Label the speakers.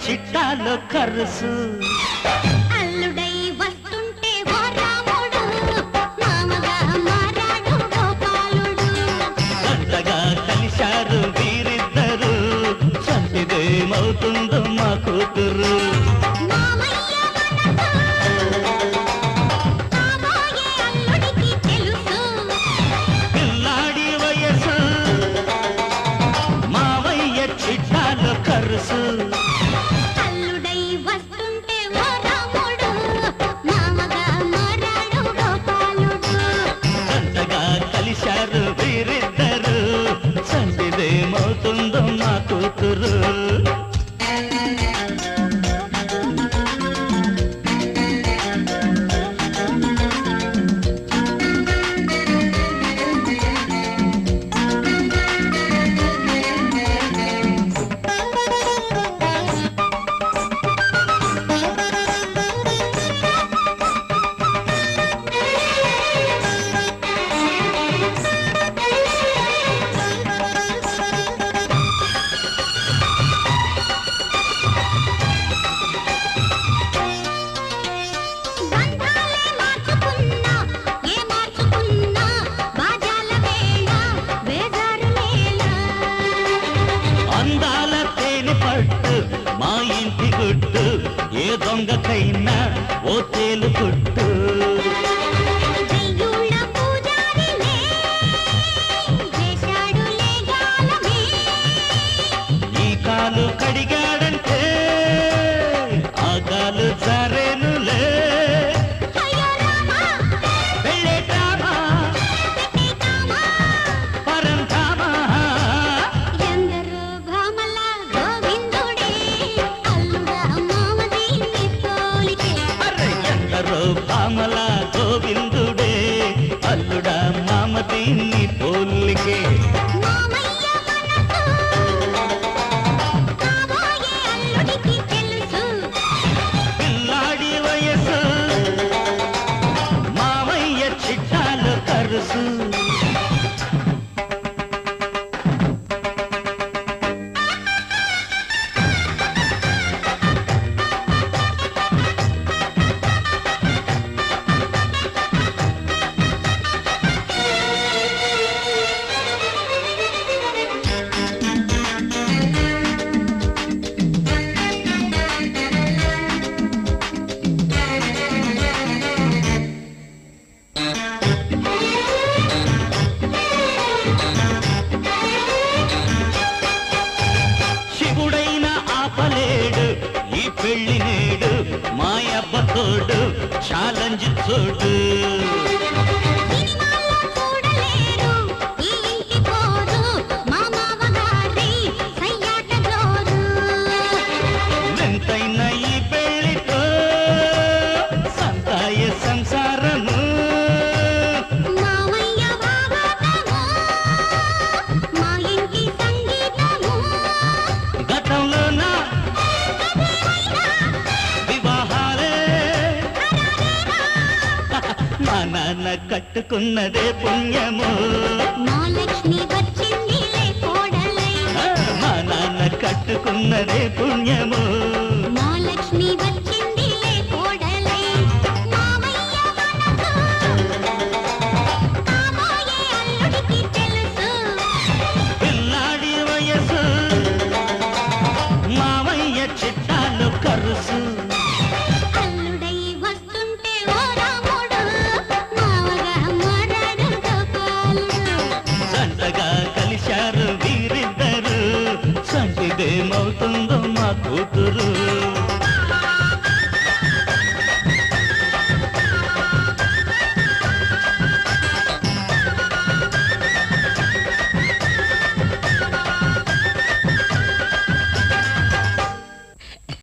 Speaker 1: చిట్టాలో కరుసు
Speaker 2: అల్లుడై వస్తుంటే ఓ రాముడు మామగా మారాడు గోపాలుడు
Speaker 1: అంతగా కలిశారు వీరిద్దరు సంతిదేమవుతుందో మా కూతురు
Speaker 2: మామయ్య మనసు కాబోయే అల్లుడికి తెలుసు
Speaker 1: పిల్లాడి వయసు మావయ్య చిట్టాలో కరుసు
Speaker 2: అల్లుడై వస్తుంటే ఓ రాముడు మామగా మారాడు గోపాలుడు
Speaker 1: అంతగా కలిశారు వీరిద్దరు సంతిదేమవుతుందో మా కూతురు
Speaker 2: బంధాలే మార్చుకున్నా ఏ మార్చుకున్నా బాజాల వేళ బేజారు వేళ
Speaker 1: అందాల తేనె పట్టు మా ఇంటి గుట్టు ఏ దొంగకైనా ఓ తేలు గుట్టు
Speaker 2: దెయ్యుళ్ళ పూజారినే చేశాడులే గాలమే
Speaker 1: ఈ కాలు కడిగాడంటే ఆ కాలు జారేనులే
Speaker 2: అయ్యో రామా
Speaker 1: వెళ్ళేటామా
Speaker 2: పెట్టేకామా
Speaker 1: పరంధామా
Speaker 2: ఎందరో భామల గోవిందుడే అల్లుడా మామదీని పోలికే
Speaker 1: అరే ఎందరో భామల గోవిందుడే అల్లుడా మామదీన్ని పోలికే
Speaker 2: మామయ్య మనసు కాబోయే అల్లుడికి తెలుసు
Speaker 1: పిల్లాడి వయసు మావయ్య చిట్టాలు కరుసు శివుడైన ఆపలేడు ఈ పెళ్లి నేడు మాయబ్బ తోడు ఛాలెంజ్ చోడు
Speaker 2: సినిమాల్లో చూడలేరు ఈ ఇంటి పోరు మా మామగారి సయ్యాట జోరు
Speaker 1: ఎంతైన ఈ పెళ్లితో సంతాయ సంసారము
Speaker 2: మామయ్య భాగవతము మా ఇంటి సంగీతము
Speaker 1: గతంలోన వివాహాలే మా నాన్న కట్టుకున్నదే పుణ్యము
Speaker 2: మా లక్ష్మి వచ్చిందిలే కోడలై
Speaker 1: మా నాన్న కట్టుకున్నదే పుణ్యము
Speaker 2: మా లక్ష్మి వచ్చిందిలే కోడలై మామయ్య మనసు కాబోయే అల్లుడికి తెలుసు
Speaker 1: పిల్లాడి వయసు మావయ్య చిట్టాలు కరుసు
Speaker 2: అల్లుడై వస్తుంటే ఓ రాముడు మామగా మారాడు గోపాలుడు
Speaker 1: సంతగా కలిశారు వీరిద్దరు సంటిదేమవుతుందో మా కూతురు